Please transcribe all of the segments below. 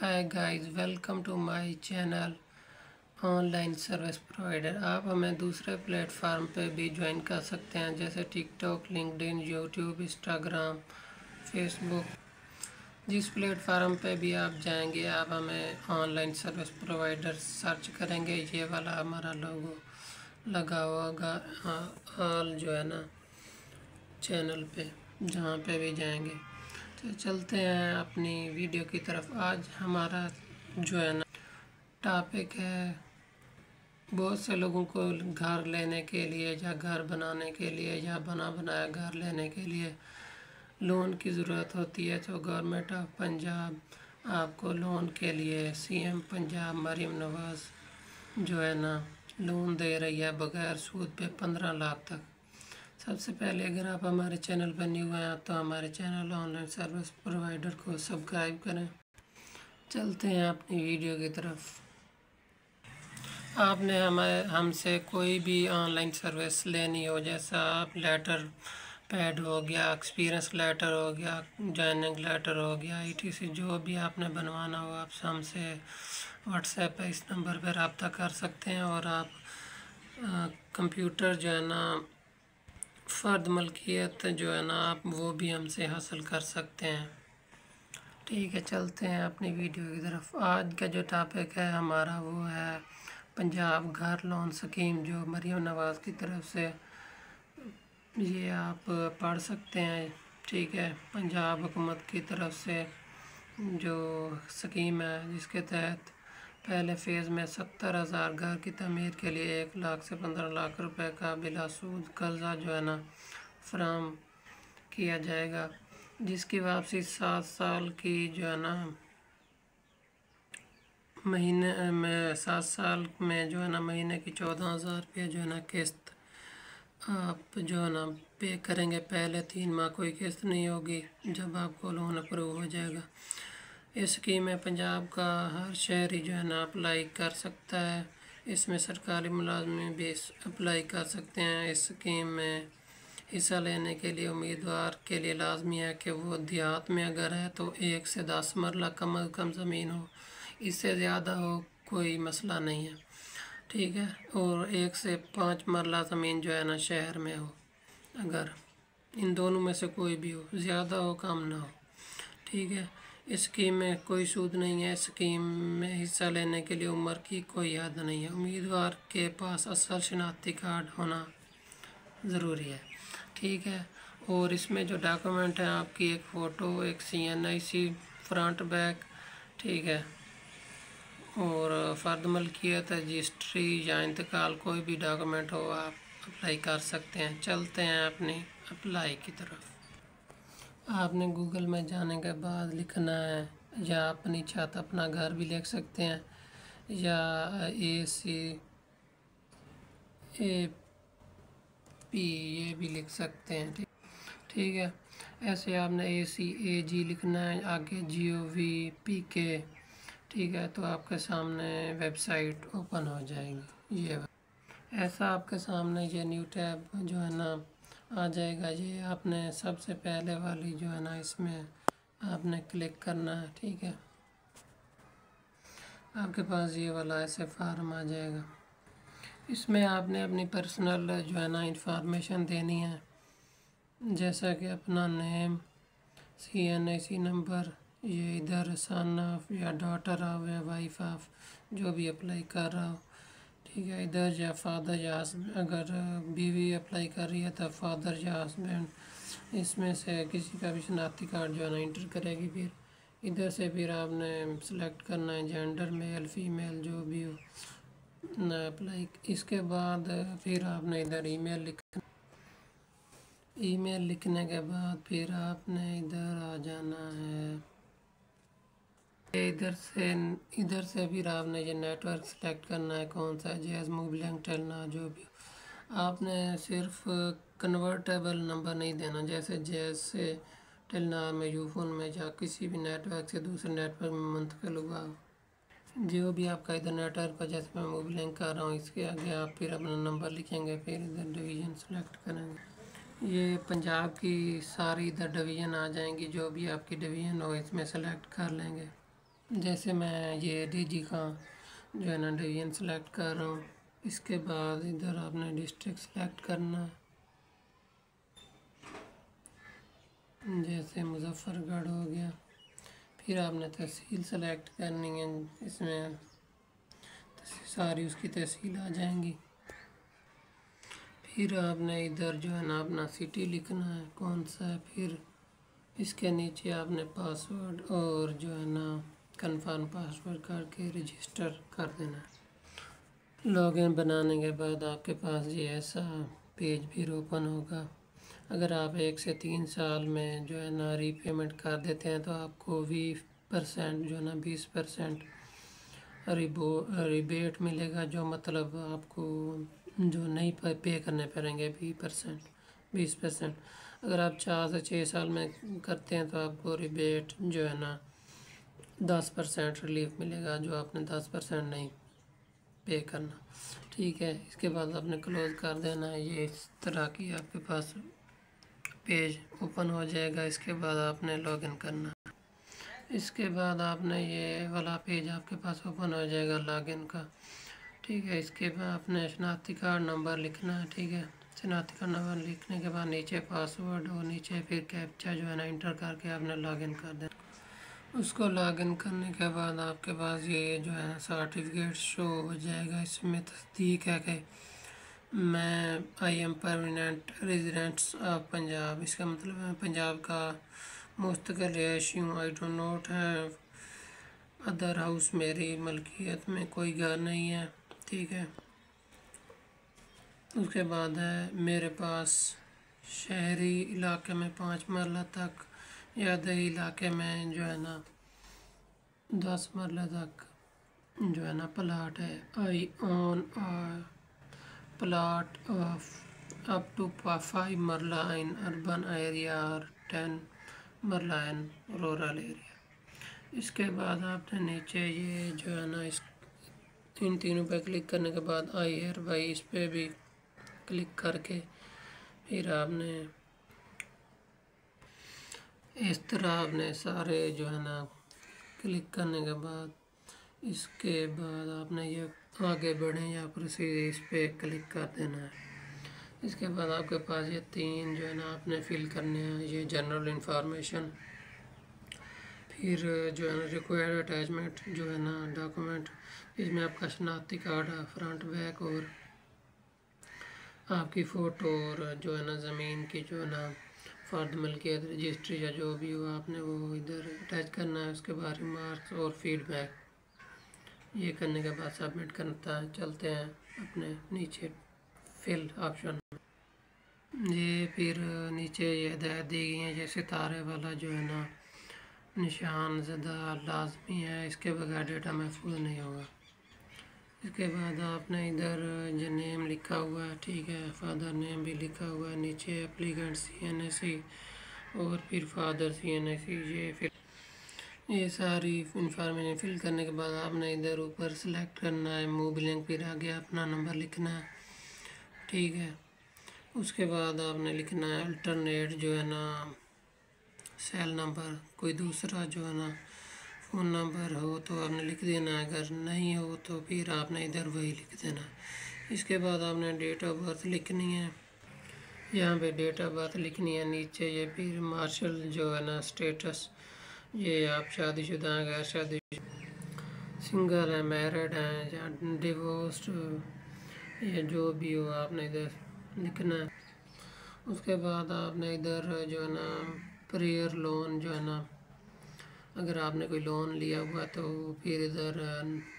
Hi guys, welcome to my channel online service provider. आप हमें दूसरे प्लेटफार्म पे भी ज्वाइन कर सकते हैं, जैसे TikTok, LinkedIn, YouTube, Instagram, Facebook. जिस प्लेटफार्म पे भी आप जाएंगे, आप हमें ऑनलाइन सर्विस प्रोवाइडर सर्च करेंगे, ये वाला हमारा लोगो लगा होगा ऑल जो है ना चैनल पे, जहाँ पे भी जाएंगे। तो चलते हैं अपनी वीडियो की तरफ। आज हमारा जो है ना टॉपिक है, बहुत से लोगों को घर लेने के लिए या घर बनाने के लिए या बना बनाया घर लेने के लिए लोन की ज़रूरत होती है। तो गवर्नमेंट ऑफ पंजाब आपको लोन के लिए सीएम पंजाब मरीम नवाज़ जो है ना लोन दे रही है बगैर सूद पे 15 लाख तक। सबसे पहले अगर आप हमारे चैनल पर न्यू हैं तो हमारे चैनल ऑनलाइन सर्विस प्रोवाइडर को सब्सक्राइब करें। चलते हैं अपनी वीडियो की तरफ। आपने हमसे कोई भी ऑनलाइन सर्विस लेनी हो, जैसा आप लेटर पैड हो गया, एक्सपीरियंस लेटर हो गया, जॉइनिंग लेटर हो गया, ईटीसी जो भी आपने बनवाना हो, आप हमसे व्हाट्सएप पे इस नंबर पर रब्ता कर सकते हैं। और आप कंप्यूटर जो है ना फ़र्द मलकियत जो है ना आप वो भी हमसे हासिल कर सकते हैं। ठीक है, चलते हैं अपनी वीडियो की तरफ। आज का जो टॉपिक है हमारा वो है पंजाब घर लोन स्कीम, जो मरीम नवाज़ की तरफ से ये आप पढ़ सकते हैं। ठीक है, पंजाब हुकूमत की तरफ से जो स्कीम है, जिसके तहत पहले फ़ेज़ में 70,000 घर की तमीर के लिए 1 लाख से 15 लाख रुपए का बिला सूद कर्जा जो है ना फराहम किया जाएगा, जिसकी वापसी 7 साल की जो है ना महीने में 7 साल में जो है ना महीने की 14,000 रुपये जो है ना किस्त आप जो है ना पे करेंगे। पहले 3 माह कोई किस्त नहीं होगी जब आपको लोन अप्रूव हो जाएगा। इस स्कीम में पंजाब का हर शहरी जो है ना अप्लाई कर सकता है। इसमें सरकारी मुलाजमी भी अप्लाई कर सकते हैं। इस स्कीम में हिस्सा लेने के लिए उम्मीदवार के लिए लाजमी है कि वो देहात में अगर है तो 1 से 10 मरला कम अज़ कम ज़मीन हो, इससे ज़्यादा हो कोई मसला नहीं है। ठीक है, और 1 से 5 मरला ज़मीन जो है ना शहर में हो, अगर इन दोनों में से कोई भी हो, ज़्यादा हो कम ना हो। ठीक है, इस स्कीम में कोई सूद नहीं है। स्कीम में हिस्सा लेने के लिए उम्र की कोई हद नहीं है। उम्मीदवार के पास असल शनाख्ती कार्ड होना ज़रूरी है। ठीक है, और इसमें जो डॉक्यूमेंट है आपकी एक फ़ोटो, एक CNIC फ्रंट बैक, ठीक है, और फ़र्द मलकियत रजिस्ट्री या इंतकाल कोई भी डॉक्यूमेंट हो आप अप्लाई कर सकते हैं। चलते हैं अपनी अप्लाई की तरफ। आपने गूगल में जाने के बाद लिखना है, या अपनी छत अपना घर भी लिख सकते हैं, या ACAP ये भी लिख सकते हैं। ठीक है, ऐसे आपने ACAG लिखना है, आगे GOVPK। ठीक है, तो आपके सामने वेबसाइट ओपन हो जाएगी। ये ऐसा आपके सामने ये न्यू टैब जो है ना आ जाएगा। ये आपने सबसे पहले वाली जो है ना इसमें आपने क्लिक करना है। ठीक है, आपके पास ये वाला ऐसे फार्म आ जाएगा। इसमें आपने अपनी पर्सनल जो है ना इंफॉर्मेशन देनी है, जैसा कि अपना नेम, CNIC नंबर, ये इधर सन ऑफ या डॉटर ऑफ या वाइफ ऑफ जो भी अप्लाई कर रहा हो। ठीक है, इधर या फादर या अगर बीवी अप्लाई कर रही है तो फादर या हस्बैंड, इसमें से किसी का भी शनाख्ती कार्ड जो है ना इंटर करेगी। फिर इधर से फिर आपने सेलेक्ट करना है जेंडर, मेल फीमेल जो भी हो ना अप्लाई। इसके बाद फिर आपने इधर ईमेल लिखने के बाद फिर आपने इधर आ जाना है। इधर से फिर आपने ये नेटवर्क सेलेक्ट करना है, कौन सा, जैज़, मोबिलिंग, टेलना जो भी। आपने सिर्फ कन्वर्टेबल नंबर नहीं देना, जैसे जैज़ से टेलना में, यूफोन में, या किसी भी नेटवर्क से दूसरे नेटवर्क में मुंतकिल हुआ जो भी आपका इधर नेटवर्क का, जैसे मैं मोबिलिंग कर रहा हूँ, इसके आगे आप फिर अपना नंबर लिखेंगे, फिर इधर डिवीज़न सेलेक्ट करेंगे। ये पंजाब की सारी इधर डिवीज़न आ जाएंगी, जो भी आपकी डिवीज़न हो इसमें सेलेक्ट कर लेंगे। जैसे मैं ये डीजी का जो है ना डिवीज़न सेलेक्ट कर रहा हूँ। इसके बाद इधर आपने डिस्ट्रिक्ट सेलेक्ट करना है, जैसे मुजफ्फरगढ़ हो गया। फिर आपने तहसील सेलेक्ट करनी है, इसमें सारी उसकी तहसील आ जाएंगी। फिर आपने इधर जो है ना अपना सिटी लिखना है कौन सा है, फिर इसके नीचे आपने पासवर्ड और जो है ना कन्फर्म पासवर्ड करके रजिस्टर कर देना है। लॉगिन बनाने के बाद आपके पास ये ऐसा पेज फिर ओपन होगा। अगर आप 1 से 3 साल में जो है ना रीपेमेंट कर देते हैं तो आपको 20% जो है ना 20% रिबेट मिलेगा, जो मतलब आपको जो नहीं पे करने पड़ेंगे 20%। अगर आप 4 से 6 साल में करते हैं तो आपको रिबेट जो है ना 10% रिलीफ मिलेगा, जो आपने 10% नहीं पे करना। ठीक है, इसके बाद आपने क्लोज़ कर देना है। ये इस तरह की आपके पास पेज ओपन हो जाएगा। इसके बाद आपने लॉगिन करना। इसके बाद आपने ये वाला पेज आपके पास ओपन हो जाएगा लॉगिन का। ठीक है, इसके बाद आपने शनाख्ती कार्ड नंबर लिखना है। ठीक है, शनाख्ती कार्ड नंबर लिखने के बाद नीचे पासवर्ड और नीचे फिर कैप्चा जो है ना इंटर करके आपने लॉगिन कर देना। उसको लॉगिन करने के बाद आपके पास ये जो है सर्टिफिकेट शो हो जाएगा। इसमें तस्दीक है कि मैं I am permanent residents of Punjab. इसका मतलब है पंजाब का मुस्तकिल रिहायशी हूँ। I do not have other house, मेरी मलकियत में कोई घर नहीं है। ठीक है, उसके बाद है मेरे पास शहरी इलाके में 5 मरला तक या दही इलाके में जो है ना 10 मरला तक जो है ना प्लाट है। I own plot of up to 5 marla in urban area और 10 मरला इन रूरल एरिया। इसके बाद आपने नीचे ये जो है ना इस इन तीनों पे क्लिक करने के बाद आई हेयर बाई इस पे भी क्लिक करके फिर आपने इस तरह आपने सारे जो है ना क्लिक करने के बाद इसके बाद आपने ये आगे बढ़ें या प्रोसीड इस पे क्लिक कर देना है। इसके बाद आपके पास ये 3 जो है ना आपने फिल करने हैं। ये जनरल इंफॉर्मेशन, फिर जो है ना रिक्वायर्ड अटैचमेंट जो है ना डॉक्यूमेंट, इसमें आपका शनाख्ती कार्ड है फ्रंट बैक और आपकी फ़ोटो और जो है ना ज़मीन की जो है ना फ़र्द मिल्कियत रजिस्ट्री या जो भी हो आपने वो इधर अटैच करना है। उसके बाद रिमार्क्स और फीडबैक, ये करने के बाद सबमिट करता है। चलते हैं अपने नीचे फिल ऑप्शन। ये फिर नीचे ये हिदायत दी गई है, जैसे तारे वाला जो है ना निशान ज़दा लाजमी है, इसके बगैर डेटा महफूज नहीं होगा। इसके बाद आपने इधर जो नेम लिखा हुआ है, ठीक है, फादर नेम भी लिखा हुआ है। नीचे एप्लीकेंट CNAC और फिर फादर CNAC, ये सारी इंफॉर्मेशन फिल करने के बाद आपने इधर ऊपर सेलेक्ट करना है मूव लिंक, फिर आगे अपना नंबर लिखना है। ठीक है, उसके बाद आपने लिखना है अल्टरनेट जो है ना सेल नंबर, कोई दूसरा जो है ना फ़ोन नंबर हो तो आपने लिख देना है, अगर नहीं हो तो फिर आपने इधर वही लिख देना। इसके बाद आपने डेट ऑफ बर्थ लिखनी है, यहाँ पे डेट ऑफ बर्थ लिखनी है। नीचे ये फिर मार्शल जो है ना स्टेटस, ये आप शादीशुदा हैं, गैर शादी, सिंगल हैं, मैरिड हैं या डिवोर्स्ड, ये जो भी हो आपने इधर लिखना है। उसके बाद आपने इधर जो है ना प्रेयर लोन जो है ना, अगर आपने कोई लोन लिया हुआ तो फिर इधर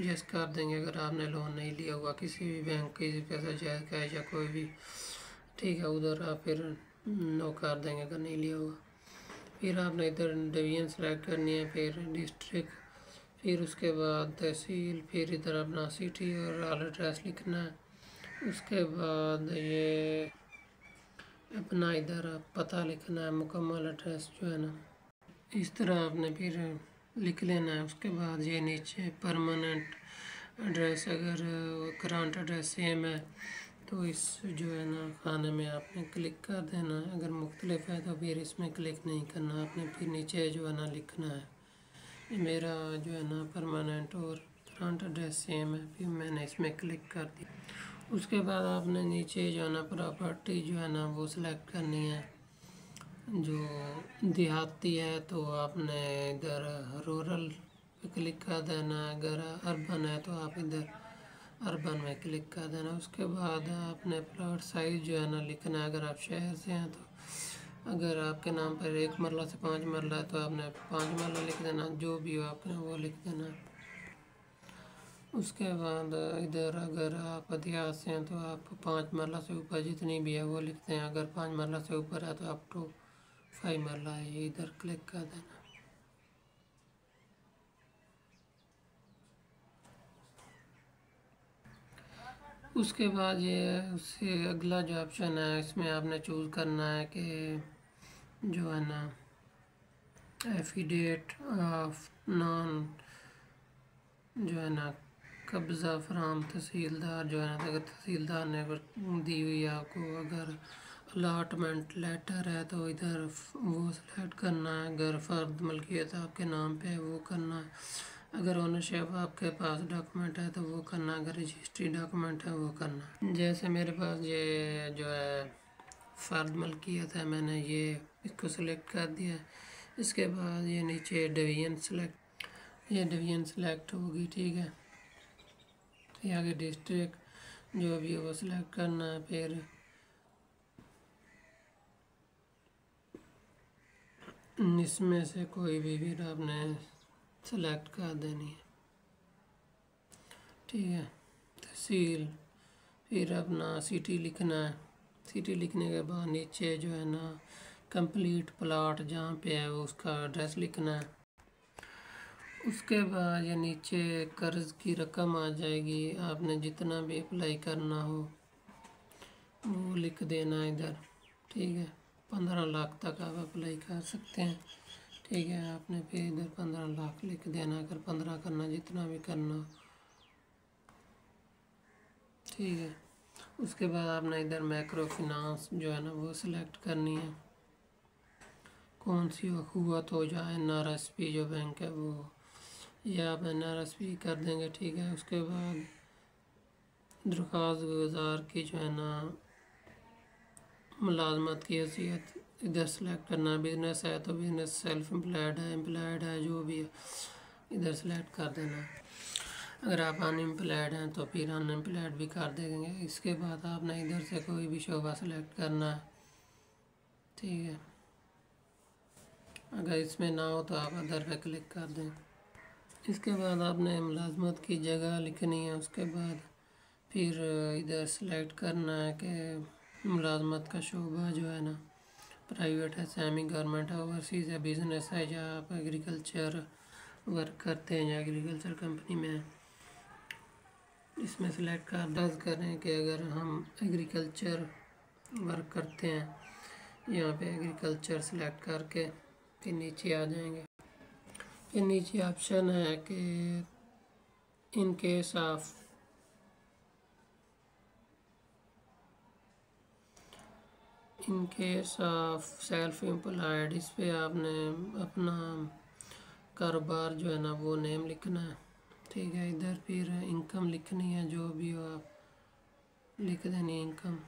यस कर देंगे। अगर आपने लोन नहीं लिया हुआ किसी भी बैंक किसी पैसा जायज़ कैश या कोई भी, ठीक है, उधर आप फिर नो कर देंगे अगर नहीं लिया हुआ। फिर आपने इधर डिवीज़न सेलेक्ट करनी है, फिर डिस्ट्रिक्ट, फिर उसके बाद तहसील, फिर इधर अपना सिटी और ऑल एड्रेस लिखना है। उसके बाद ये अपना इधर पता लिखना है, मुकम्मल एड्रेस जो है ना, इस तरह आपने फिर लिख लेना है। उसके बाद ये नीचे परमानेंट एड्रेस, अगर करंट एड्रेस सेम है तो इस जो है ना खाने में आपने क्लिक कर देना है। अगर मुख्तलिफ है तो फिर इसमें क्लिक नहीं करना, आपने फिर नीचे जो है ना लिखना है ये मेरा जो है ना परमानेंट और करंट एड्रेस सेम है, फिर मैंने इसमें क्लिक कर दिया। उसके बाद आपने नीचे जो है ना प्रॉपर्टी जो है ना वो सिलेक्ट करनी है। जो देहाती है तो आपने इधर रूरल पे क्लिक कर देना है, अगर अर्बन है तो आप इधर अर्बन में क्लिक कर देना। उसके बाद आपने प्लॉट साइज़ जो है ना लिखना है। अगर आप शहर से हैं तो अगर आपके नाम पर 1 मरला से 5 मरला है तो आपने 5 मरला लिख देना, जो भी हो आपने वो लिख देना। उसके बाद इधर अगर आप देहात से हैं तो आप 5 मरला से ऊपर जितनी भी है वो लिखते हैं। अगर 5 मरला से ऊपर है तो आप टू 5 मरला है, ये इधर क्लिक कर देना। उसके बाद ये उससे अगला जो ऑप्शन है इसमें आपने चूज़ करना है कि जो है ना एफिडेट ऑफ नॉन जो है ना कब्ज़ा फ्राम तहसीलदार जो है ना, अगर तहसीलदार ने दी हुई है आपको, अगर अलाटमेंट लेटर है तो इधर वो सेलेक्ट करना है। अगर फ़र्द मलकियत आपके नाम पे है वो करना है। अगर ओनरशिप आपके पास डॉक्यूमेंट है तो वो करना, अगर रजिस्ट्री डॉक्यूमेंट है वो करना। जैसे मेरे पास ये जो है फ़र्द मलकियत है, मैंने ये इसको सिलेक्ट कर दिया है। इसके बाद ये नीचे डिवीज़न सेलेक्ट, ये डिवीज़न सेलेक्ट होगी, ठीक है। ये आगे डिस्ट्रिक्ट जो भी है वो सिलेक्ट करना है। फिर इसमें से कोई भी फिर आपने सेलेक्ट कर देनी है, ठीक है। तहसील, फिर अपना सिटी लिखना है। सिटी लिखने के बाद नीचे जो है ना कंप्लीट प्लॉट जहाँ पे है वो उसका एड्रेस लिखना है। उसके बाद ये नीचे कर्ज़ की रकम आ जाएगी, आपने जितना भी अप्लाई करना हो वो लिख देना इधर, ठीक है। 15 लाख तक आप अप्लाई कर सकते हैं, ठीक है। आपने फिर इधर 15 लाख लिख देना, अगर 15 करना जितना भी करना, ठीक है। उसके बाद आपने इधर मैक्रो फिनांस जो है ना वो सिलेक्ट करनी है, कौन सी हुकूमत हो जाए, NRSP जो बैंक है वो, या आप NRSP कर देंगे, ठीक है। उसके बाद दरख्वास्त गुजार की जो है ना मुलाजमत की हैसियत इधर सेलेक्ट करना है। बिज़नेस है तो बिज़नेस, सेल्फ एम्प्लॉयड है जो भी है इधर सेलेक्ट कर देना है। अगर आप अनएम्प्लॉयड हैं तो फिर अनएम्प्लॉयड भी कर देंगे। इसके बाद आपने इधर से कोई भी शोबा सेलेक्ट करना है, ठीक है। अगर इसमें ना हो तो आप अदर पे क्लिक कर दें। इसके बाद आपने मुलाजमत की जगह लिखनी है। उसके बाद फिर इधर सेलेक्ट करना है कि मुलाजमत का शोबा जो है ना प्राइवेट है, सेमी गवर्नमेंट है, ओवरसीज़ है, बिज़नेस है, या आप एग्रीकल्चर वर्क करते हैं या एग्रीकल्चर कंपनी में है। इसमें सेलेक्ट कर दर्ज करें कि अगर हम एग्रीकल्चर वर्क करते हैं, यहाँ पे एग्रीकल्चर सेलेक्ट करके फिर नीचे आ जाएंगे। फिर नीचे ऑप्शन है कि in case of self employed, इस पर आपने अपना कारोबार जो है ना वो नेम लिखना है, ठीक है। इधर फिर इनकम लिखनी है, जो भी हो आप लिख देनी इनकम,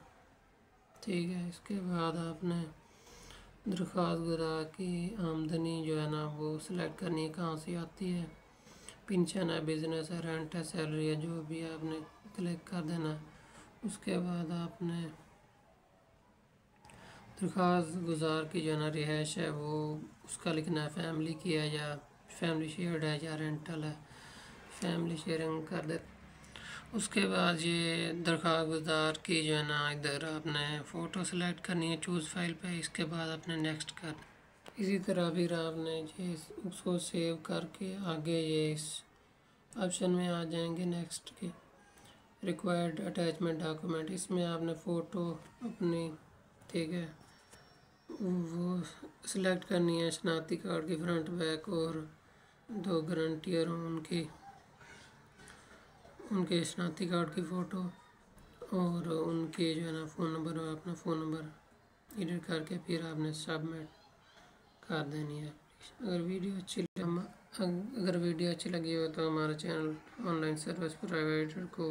ठीक है। इसके बाद आपने दरख्वास्त गुजार की आमदनी जो है ना वो सिलेक्ट करनी है, कहाँ से आती है, पेंशन है, बिज़नेस है, रेंट है, सैलरी है, जो भी है आपने क्लिक कर देना। उसके बाद आपने दरख्वास्त गुजार की जो है ना रिहाइश है वो उसका लिखना है, फैमिली की है या फैमिली शेयर्ड है या रेंटल है, फैमिली शेयरिंग कर दे। उसके बाद ये दरख्वास्त गुजार की जो है ना इधर आपने फ़ोटो सेलेक्ट करनी है, चूज़ फाइल पे। इसके बाद आपने नेक्स्ट कर, इसी तरह फिर आपने ये उसको सेव करके आगे ये इस ऑप्शन में आ जाएंगे नेक्स्ट के रिक्वायर्ड अटैचमेंट डॉक्यूमेंट। इसमें आपने फ़ोटो अपनी, ठीक है, वो सिलेक्ट करनी है, शनाख्ती कार्ड की फ्रंट बैक और 2 गारंटियर उनके शनाख्ती कार्ड की फ़ोटो और उनके जो है ना फ़ोन नंबर, अपना फ़ोन नंबर एडिट करके फिर आपने सबमिट कर देनी है। अगर वीडियो अच्छी लगे अगर वीडियो अच्छी लगी हो तो हमारे चैनल ऑनलाइन सर्विस प्रोवाइडर को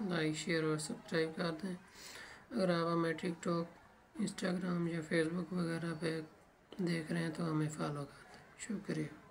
लाइक शेयर और सब्सक्राइब कर दें। अगर आप हमें टिकटॉक इंस्टाग्राम या फेसबुक वगैरह पे देख रहे हैं तो हमें फॉलो कर दें। शुक्रिया।